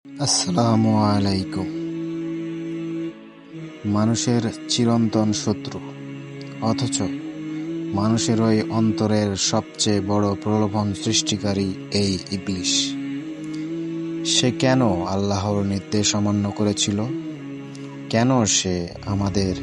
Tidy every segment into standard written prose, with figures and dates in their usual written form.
আসসালামু আলাইকুম। মানুষের চিরন্তন শত্রু, অথচ মানুষের ওই অন্তরের সবচেয়ে বড় প্রলোভন সৃষ্টিকারী এই ইবলিশ। সে কেন আল্লাহর নির্দেশ অমান্য করেছিল? কেন সে আমাদের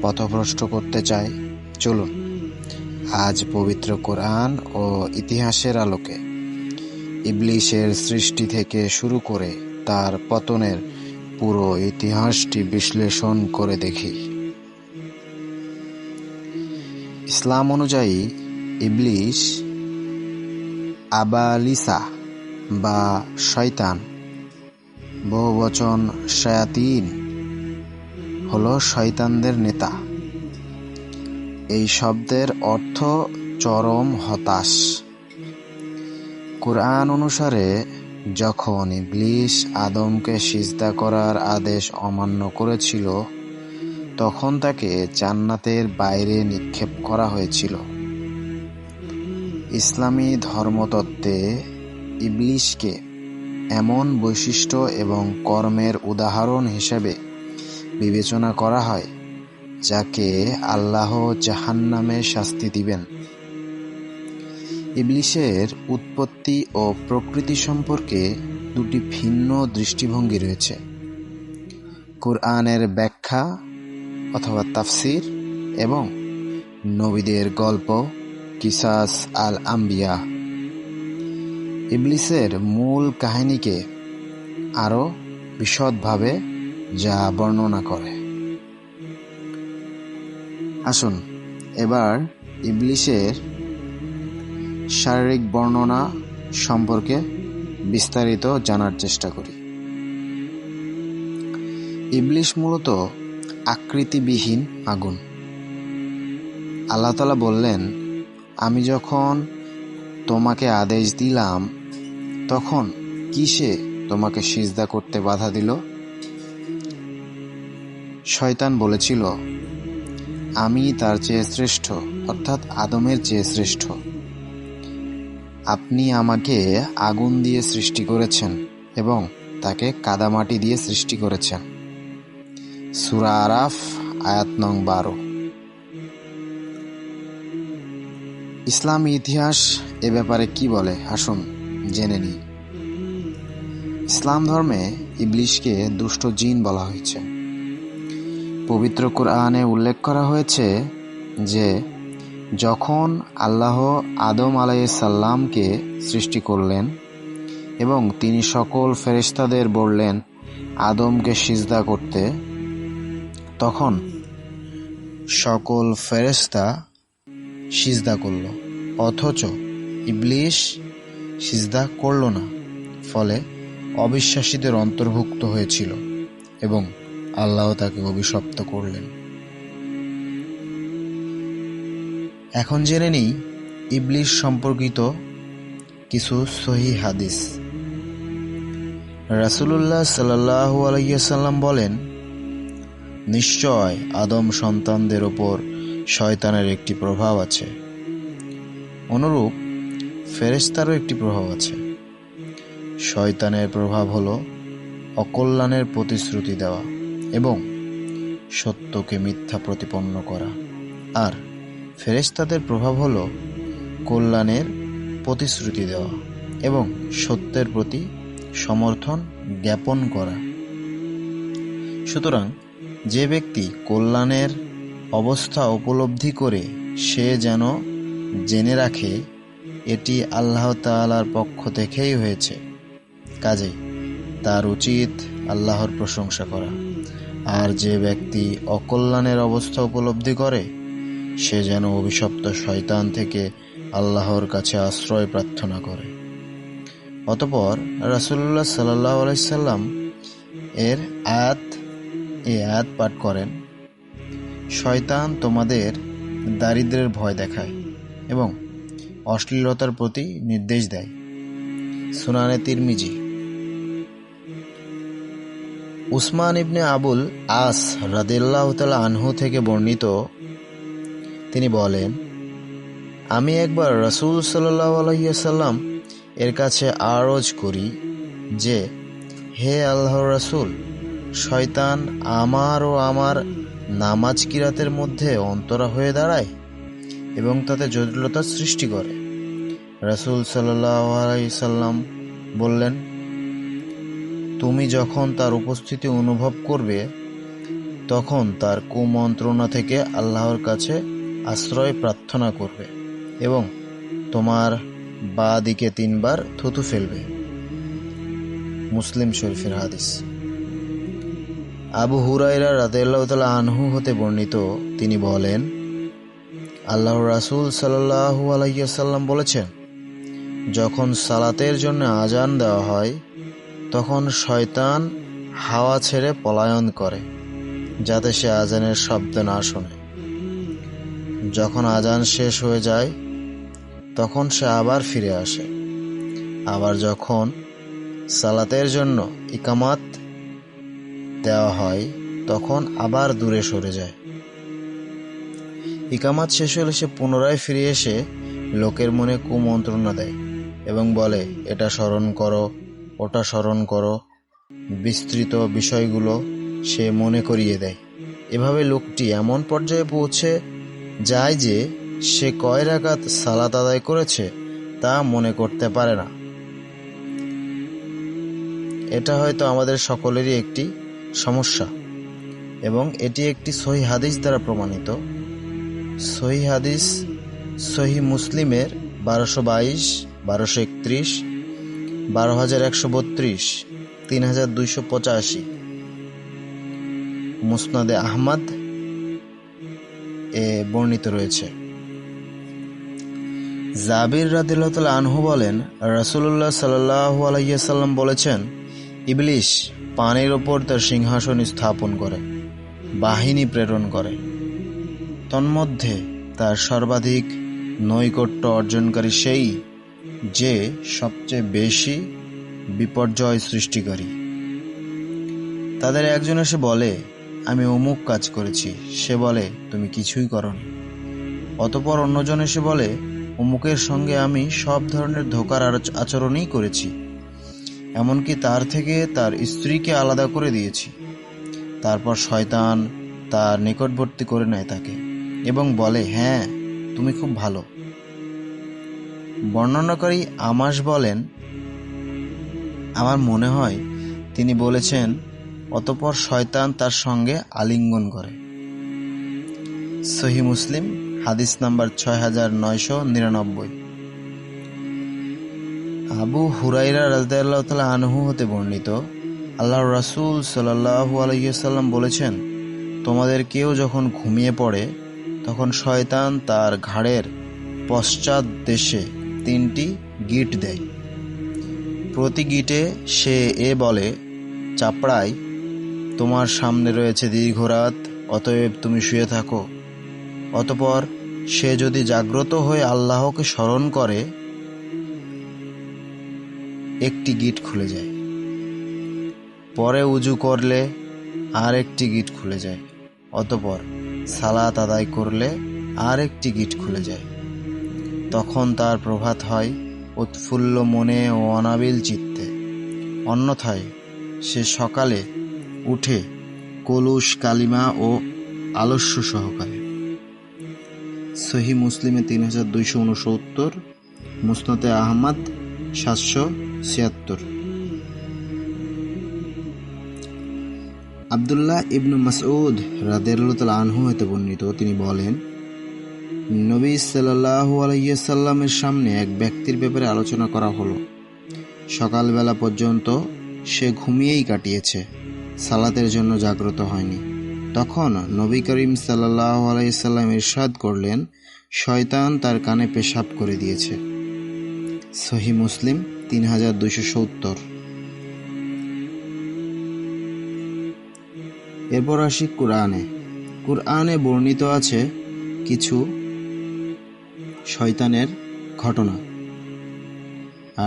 পথভ্রষ্ট করতে চায়? চলুন আজ পবিত্র কোরআন ও ইতিহাসের আলোকে ইবলিশের সৃষ্টি থেকে শুরু করে তার পতনের পুরো ইতিহাসটি বিশ্লেষণ করে দেখি। ইসলাম অনুযায়ী ইবলিশ আবালিসা বা শয়তান, বহুবচন শায়াতিন, হলো শয়তানদের নেতা। এই শব্দের অর্থ চরম হতাশ। কুরআন অনুসারে যখন ইবলিশ আদমকে সিজদা করার আদেশ অমান্য করেছিল, তখন তাকে জান্নাতের বাইরে নিক্ষেপ করা হয়েছিল। ইসলামী ধর্মতত্ত্বে ইবলিশকে এমন বৈশিষ্ট্য এবং কর্মের উদাহরণ হিসেবে বিবেচনা করা হয় যাকে আল্লাহ জাহান্নামে শাস্তি দিবেন। ইবলিশের উৎপত্তি ও প্রকৃতি সম্পর্কে দুটি ভিন্ন দৃষ্টিভঙ্গি রয়েছে: কুরআনের ব্যাখ্যা অথবা তাফসির এবং নবীদের গল্প কিসাস আল আম্বিয়া। ইবলিসের মূল কাহিনীকে আরও বিশদভাবে যা বর্ণনা করে। আসুন এবার ইবলিশের শারীরিক বর্ণনা সম্পর্কে বিস্তারিত জানার চেষ্টা করি। ইবলিশ মূলত আকৃতিবিহীন আগুন। আল্লাহ তাআলা বললেন, আমি যখন তোমাকে আদেশ দিলাম তখন কিসে তোমাকে সিজদা করতে বাধা দিল? শয়তান বলেছিল, আমি তার চেয়ে শ্রেষ্ঠ, অর্থাৎ আদমের চেয়ে শ্রেষ্ঠ। আপনি আমাকে আগুন দিয়ে সৃষ্টি করেছেন এবং তাকে কাদামাটি দিয়ে সৃষ্টি করেছেন। সূরা আরাফ আয়াত নং 12। ইসলামী ইতিহাস এ ব্যাপারে কি বলে আসুন জেনে নিই। ইসলাম ধর্মে ইবলিশকে দুষ্ট জিন বলা হয়েছে। পবিত্র কোরআনে উল্লেখ করা হয়েছে যে যখন আল্লাহ আদম আলাইহিসসালামকে সৃষ্টি করলেন এবং তিনি সকল ফেরেশতাদের বললেন আদমকে সিজদা করতে, তখন সকল ফেরেশতা সিজদা করল, অথচ ইবলিশ সিজদা করল না। ফলে অবিশ্বাসীদের অন্তর্ভুক্ত হয়েছিল এবং আল্লাহ তাকে অভিশপ্ত করলেন। এখন জেনে নিই ইবলিশ সম্পর্কিত কিছু সহিহ হাদিস। রাসূলুল্লাহ সাল্লাল্লাহু আলাইহি ওয়াসাল্লাম বলেন, নিশ্চয় আদম সন্তানদের ওপর শয়তানের একটি প্রভাব আছে, অনুরূপ ফেরেশতারও একটি প্রভাব আছে। শয়তানের প্রভাব হলো অকল্যাণের প্রতিশ্রুতি দেওয়া এবং সত্যকে মিথ্যা প্রতিপন্ন করা, আর ফেরেশতাদের প্রভাব হলো কল্যাণের প্রতিশ্রুতি দেওয়া এবং সত্যের প্রতি সমর্থন জ্ঞাপন করা। সুতরাং যে ব্যক্তি কল্যাণের অবস্থা উপলব্ধি করে সে যেন জেনে রাখে এটি আল্লাহ তাআলার পক্ষ থেকেই হয়েছে, কাজেই তার উচিত আল্লাহর প্রশংসা করা। আর যে ব্যক্তি অকল্যাণের অবস্থা উপলব্ধি করে সে যেন অভিশপ্ত শয়তান থেকে আল্লাহর কাছে আশ্রয় প্রার্থনা করে। অতঃপর রাসূলুল্লাহ সাল্লাল্লাহু আলাইহি ওয়াসাল্লাম এই আয়াত পাঠ করেন, শয়তান তোমাদের দারিদ্র্যের ভয় দেখায় এবং অশ্লীলতার প্রতি নির্দেশ দেয়। সুনানে তিরমিজি। উসমান ইবনে আবুল আস রাদিয়াল্লাহু তাআলা আনহু থেকে বর্ণিত, তিনি বলেন, আমি একবার রাসূল সাল্লাল্লাহু আলাইহি ওয়াসাল্লাম এর কাছে আরজ করি যে, হে আল্লাহর রাসূল, শয়তান আমার ও আমার নামাজ কিরাতের মধ্যে অন্তরা হয়ে দাঁড়ায় এবং তাতে জটিলতার সৃষ্টি করে। রাসূল সাল্লাল্লাহু আলাইহি সাল্লাম বললেন, তুমি যখন তার উপস্থিতি অনুভব করবে তখন তার কুমন্ত্রণা থেকে আল্লাহর কাছে আশ্রয় প্রার্থনা করবে এবং তোমার বাঁ দিকে 3 বার থুতু ফেলবে। মুসলিম শরীফের হাদিস। আবু হুরায়রা রাদিয়াল্লাহু তাআলা আনহু হতে বর্ণিত, তিনি বলেন, আল্লাহর রাসূল সাল্লাল্লাহু আলাইহি ওয়াসাল্লাম বলেছেন, যখন সালাতের জন্য আজান দেওয়া হয় তখন শয়তান হাওয়া ছেড়ে পলায়ন করে যাতে সে আজানের শব্দ না শোনে। যখন আজান শেষ হয়ে যায় তখন সে আবার ফিরে আসে। আবার যখন সালাতের জন্য ইকামাত দেওয়া হয় তখন আবার দূরে সরে যায়। ইকামাত শেষ হলে সে পুনরায় ফিরে এসে লোকের মনে কুমন্ত্রণা দেয় এবং বলে, এটা স্মরণ করো, ওটা স্মরণ করো। বিস্তৃত বিষয়গুলো সে মনে করিয়ে দেয়। এভাবে লোকটি এমন পর্যায়ে পৌঁছে যায় যে সে কয় রাকাত সালাত আদায় করেছে তা মনে করতে পারে না। এটা হয়তো আমাদের সকলেরই একটি সমস্যা এবং এটি একটি সহিহ হাদিস দ্বারা প্রমাণিত। সহিহ হাদিস সহিহ মুসলিমের 1222, 1231, 12132, 3285, মুসনাদে আহমদ এ বর্ণিত রয়েছে। জাবির রাদিয়াল্লাহু তাআলা আনহু বলেন, রাসূলুল্লাহ সাল্লাল্লাহু আলাইহি ওয়াসাল্লাম বলেছেন, ইবলিস পানির ওপর তার সিংহাসন স্থাপন করে বাহিনী প্রেরণ করে। তন্মধ্যে তার সর্বাধিক নৈকট্য অর্জনকারী সেই যে সবচেয়ে বেশি বিপর্যয় সৃষ্টিকারী। তাদের একজন এসে বলে, আমি অমুক কাজ করেছি। সে বলে, তুমি কিছুই করনি। অতঃপর অন্যজন এসে বলে, অমুকের সঙ্গে আমি সব ধরনের ধোঁকার আচরণই করেছি, এমনকি তার থেকে তার স্ত্রীকে আলাদা করে দিয়েছি। তারপর শয়তান তার নিকটবর্তী করে নেয় তাকে এবং বলে, হ্যাঁ, তুমি খুব ভালো। বর্ণনাকারী আমাস বলেন, আমার মনে হয় তিনি বলেছেন, অতঃপর শয়তান তার সঙ্গে আলিঙ্গন করে। সহিহ মুসলিম হাদিস নাম্বার 6999। আবু হুরায়রা রাদিয়াল্লাহু তাআলা আনহু হতে বর্ণিত, আল্লাহর রাসূল সাল্লাল্লাহু আলাইহি ওয়াসাল্লাম বলেছেন, তোমাদের কেউ যখন ঘুমিয়ে পড়ে তখন শয়তান তার ঘাড়ের পশ্চাৎ দেশে 3টি গিঁট দেয়। প্রতি গিঁটে সে এ বলে, চাপড়াই, তোমার সামনে রয়েছে দীর্ঘ রাত, অতএব তুমি শুয়ে থাকো। অতঃপর সে যদি জাগ্রত হয়ে আল্লাহকে স্মরণ করে একটি গিঁট খুলে যায়। পরে উজু করলে আর একটি গিঁট খুলে যায়। অতঃপর সালাত আদায় করলে আর একটি গিঁট খুলে যায়। তখন তার প্রভাত হয় উৎফুল্ল মনে ও অনাবিল চিত্তে। অন্যথায় সে সকালে উঠে কলুষ কালিমা ও আলস্য সহকারে। সহিহ মুসলিমে 3269, মুসনাদে আহমদ 776। আব্দুল্লাহ ইবনু মাসউদ রাদিয়াল্লাহু তাআলা আনহু হতে বর্ণিত, তিনি বলেন, নবী সাল্লাল্লাহু আলাইহি ওয়াসাল্লামের সামনে এক ব্যক্তির ব্যাপারে আলোচনা করা হলো। সকালবেলা পর্যন্ত সে ঘুমিয়েই কাটিয়েছে, সালাতের জন্য জাগ্রত হয়নি। তখন নবী করিম সাল্লাল্লাহু আলাইহি ওয়াসাল্লাম ইরশাদ করলেন, শয়তান তার কানে পেশাব করে দিয়েছে। সহিহ মুসলিম 3270। এরপর আসি কুরআনে। কুরআনে বর্ণিত আছে কিছু শয়তানের ঘটনা,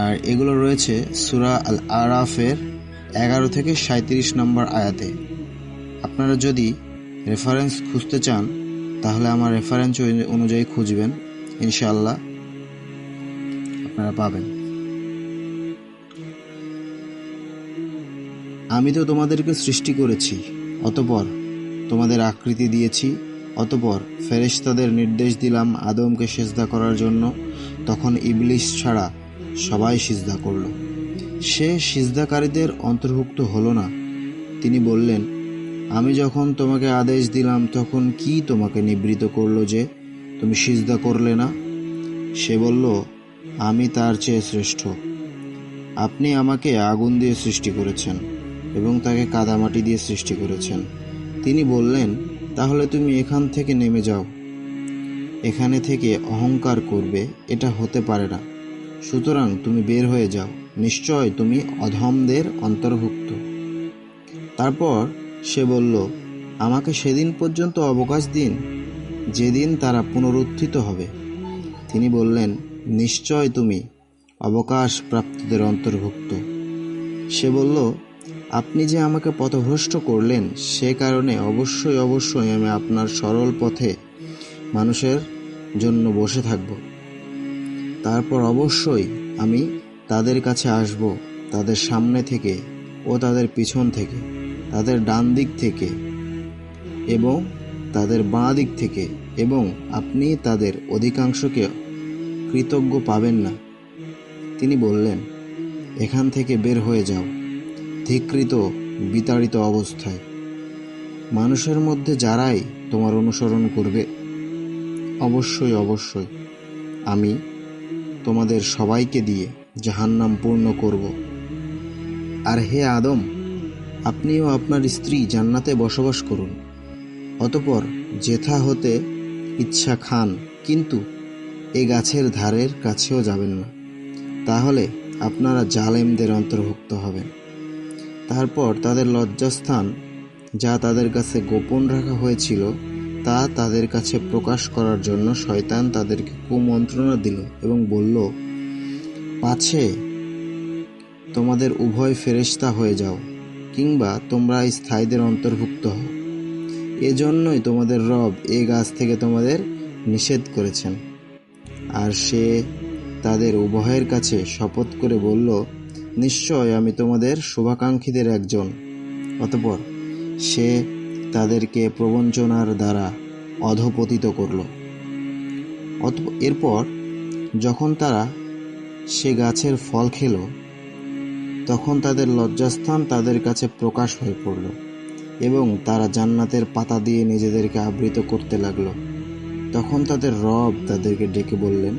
আর এগুলো রয়েছে সূরা আল আরাফের 11 থেকে 37 নম্বর আয়াতে। আপনারা যদি রেফারেন্স খুঁজতে চান তাহলে আমার রেফারেন্স অনুযায়ী খুঁজবেন, ইনশাআল্লাহ আপনারা পাবেন। আমি তো তোমাদেরকে সৃষ্টি করেছি, অতঃপর তোমাদের আকৃতি দিয়েছি, অতঃপর ফেরেশতাদের নির্দেশ দিলাম আদমকে সিজদা করার জন্য। তখন ইবলিস ছাড়া সবাই সিজদা করল। সে সিজদাকারীদের অন্তর্ভুক্ত হলো না। তিনি বললেন, আমি যখন তোমাকে আদেশ দিলাম তখন কি তোমাকে নিবৃত করলো যে তুমি সিজদা করলে না? সে বলল, আমি তার চেয়ে শ্রেষ্ঠ। আপনি আমাকে আগুন দিয়ে সৃষ্টি করেছেন এবং তাকে কাদামাটি দিয়ে সৃষ্টি করেছেন। তিনি বললেন, তাহলে তুমি এখান থেকে নেমে যাও। এখানে থেকে অহংকার করবে এটা হতে পারে না। সুতরাং তুমি বের হয়ে যাও, নিশ্চয় তুমি অধমদের অন্তর্ভুক্ত। তারপর সে বলল, আমাকে সেদিন পর্যন্ত অবকাশ দিন যেদিন তারা পুনরুত্থিত হবে। তিনি বললেন, নিশ্চয় তুমি অবকাশ প্রাপ্তদের অন্তর্ভুক্ত। সে বলল, আপনি যে আমাকে পথভ্রষ্ট করলেন সে কারণে অবশ্যই অবশ্যই আমি আপনার সরল পথে মানুষের জন্য বসে থাকব। তারপর অবশ্যই আমি তাদের কাছে আসব, তাদের সামনে থেকে ও তাদের পিছন থেকে, তাদের ডান দিক থেকে এবং তাদের বাঁ দিক থেকে, এবং আপনি তাদের অধিকাংশকে কৃতজ্ঞ পাবেন না। তিনি বললেন, এখান থেকে বের হয়ে যাও ধিক্কৃত বিতাড়িত অবস্থায়। মানুষের মধ্যে যারাই তোমার অনুসরণ করবে অবশ্যই অবশ্যই আমি তোমাদের সবাইকে দিয়ে জাহান্নাম পূর্ণ করব। আর হে আদম, আপনিও আপনার স্ত্রী জান্নাতে বসবাস করুন, অতঃপর যেথা হতে ইচ্ছা খান, কিন্তু এ গাছের ধারের কাছেও যাবেন না, তাহলে আপনারা জালেমদের অন্তর্ভুক্ত হবেন। তারপর তাদের লজ্জাস্থান যা তাদের কাছে গোপন রাখা হয়েছিল তা তাদের কাছে প্রকাশ করার জন্য শয়তান তাদেরকে কুমন্ত্রণা দিল এবং বলল, পাছে তোমাদের উভয় ফেরেশতা হয়ে যাও, কিংবা তোমরা স্থায়ীদের অন্তর্ভুক্ত হও। এজন্যই তোমাদের রব এ গাছ থেকে তোমাদের নিষেধ করেছেন। আর সে তাদের উভয়ের কাছে শপথ করে বলল, নিশ্চয় আমি তোমাদের শুভাকাঙ্ক্ষীদের একজন। অতঃপর সে তাদেরকে প্রবঞ্চনার দ্বারা অধঃপতিত করল। এরপর যখন তারা সে গাছের ফল খেল, তখন তাদের লজ্জাস্থান তাদের কাছে প্রকাশ হয়ে পড়ল এবং তারা জান্নাতের পাতা দিয়ে নিজেদেরকে আবৃত করতে লাগল। তখন তাদের রব তাদেরকে ডেকে বললেন,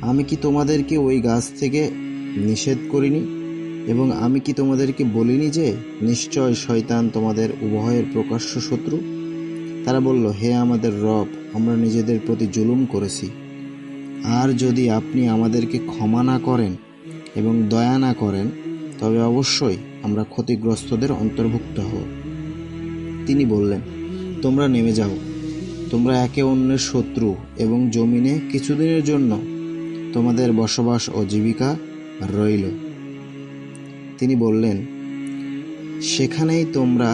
আমি কি তোমাদেরকে ওই গাছ থেকে নিষেধ করিনি? এবং আমি কি তোমাদেরকে বলিনি যে নিশ্চয় শয়তান তোমাদের উভয়ের প্রকাশ্য শত্রু? তারা বলল, হে আমাদের রব, আমরা নিজেদের প্রতি জুলুম করেছি। আর যদি আপনি আমাদেরকে ক্ষমা না করেন এবং দয়া না করেন তবে অবশ্যই আমরা ক্ষতিগ্রস্তদের অন্তর্ভুক্ত হব। তিনি বললেন, তোমরা নেমে যাও, তোমরা একে অন্যের শত্রু, এবং জমিনে কিছুদিনের জন্য তোমাদের বসবাস ও জীবিকা রইল। তিনি বললেন, সেখানেই তোমরা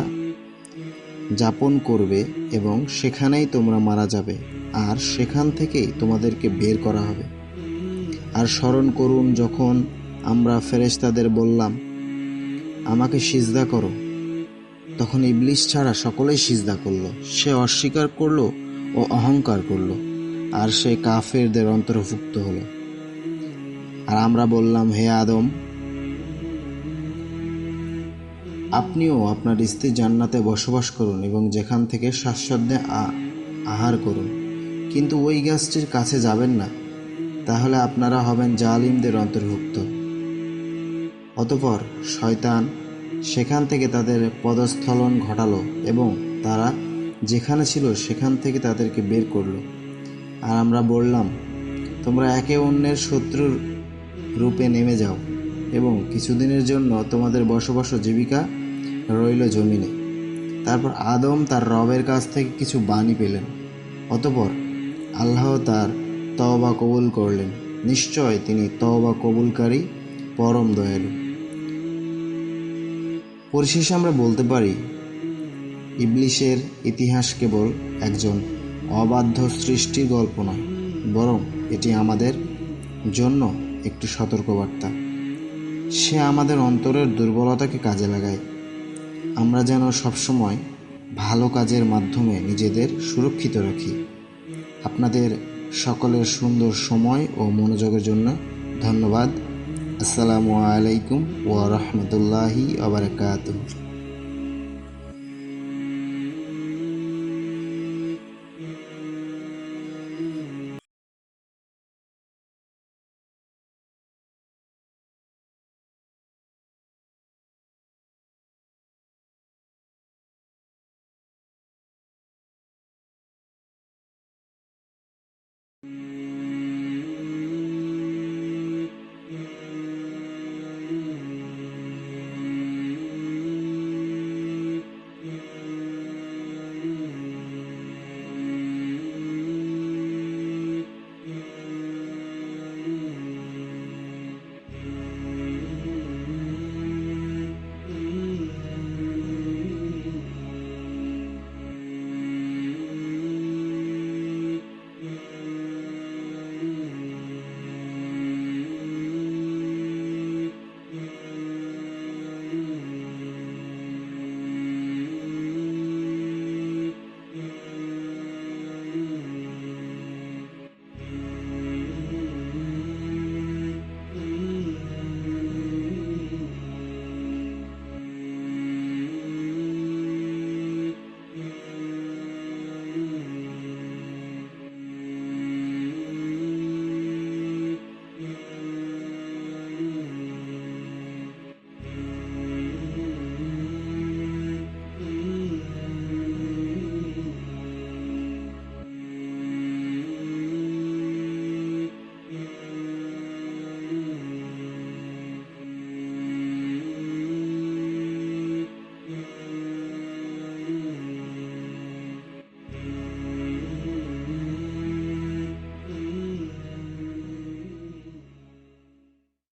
যাপন করবে এবং সেখানেই তোমরা মারা যাবে, আর সেখান থেকেই তোমাদেরকে বের করা হবে। আর স্মরণ করুন যখন আমরা ফেরেশতাদের বললাম, আমাকে সিজদা করো, তখন ইবলিস ছাড়া সকলেই সিজদা করল। সে অস্বীকার করল ও অহংকার করল, আর সে কাফেরদের অন্তর্ভুক্ত হলো। আর আমরা বললাম, হে আদম, আপনিও আপনার স্ত্রী জান্নাতে বসবাস করুন এবং যেখান থেকে স্বাচ্ছন্দ্যে আহার করুন, কিন্তু ওই গাছটির কাছে যাবেন না, তাহলে আপনারা হবেন জালিমদের অন্তর্ভুক্ত। অতঃপর শয়তান সেখান থেকে তাদের পদস্খলন ঘটালো এবং তারা যেখানে ছিল সেখান থেকে তাদেরকে বের করলো। আর আমরা বললাম, তোমরা একে অন্যের শত্রুর রূপে নেমে যাও এবং কিছুদিনের জন্য তোমাদের বসবাস ও জীবিকা রইল জমিনে। তারপর আদম তার রবের কাছ থেকে কিছু বাণী পেলেন। অতঃপর আল্লাহ তার তওবা কবুল করলেন। নিশ্চয় তিনি তওবা কবুলকারী, পরম দয়ালু। পরিশেষে আমরা বলতে পারি, ইবলিসের ইতিহাস কেবল একজন অবাধ্য সৃষ্টির গল্প নয়, বরং এটি আমাদের জন্য একটি সতর্কবার্তা। সে আমাদের অন্তরের দুর্বলতাকে কাজে লাগায়। আমরা যেন সবসময় ভালো কাজের মাধ্যমে নিজেদের সুরক্ষিত রাখি। আপনাদের সকলের সুন্দর সময় ও মনোযোগের জন্য ধন্যবাদ। আসসালামু আলাইকুম ওয়া রাহমাতুল্লাহি ওয়া বারাকাতুহু।